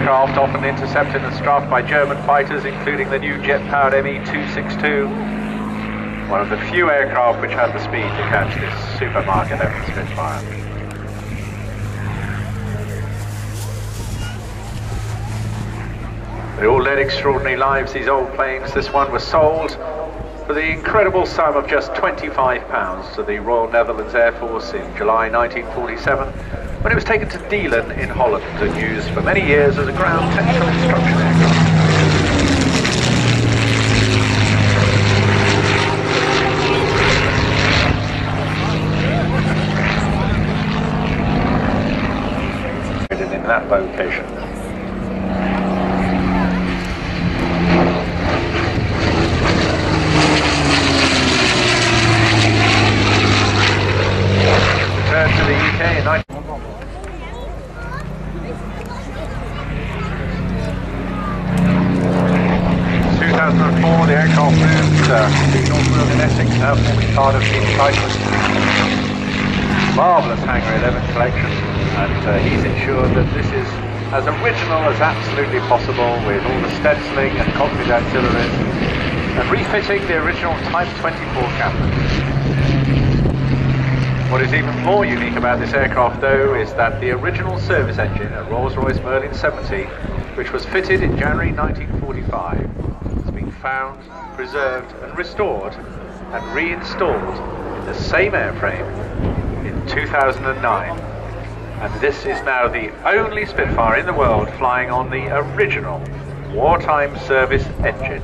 aircraft often intercepted and strafed by German fighters, including the new jet-powered Me-262. One of the few aircraft which had the speed to catch this Super MK-11 Spitfire. They all led extraordinary lives, these old planes. This one was sold for the incredible sum of just £25 to the Royal Netherlands Air Force in July 1947, when it was taken to Deelen in Holland and used for many years as a ground technical instruction aircraft. In that location. Returned to the UK in 2004, the aircraft moved to Northfield in Essex, now forming part of the Cyclist. Marvellous Hangar 11 collection, and he's ensured that this is as original as absolutely possible, with all the stenciling and cockpit auxiliaries, and refitting the original Type 24 cabin. What is even more unique about this aircraft, though, is that the original service engine, a Rolls-Royce Merlin 70, which was fitted in January 1945, has been found, preserved and restored and reinstalled in the same airframe in 2009. And this is now the only Spitfire in the world flying on the original wartime service engine.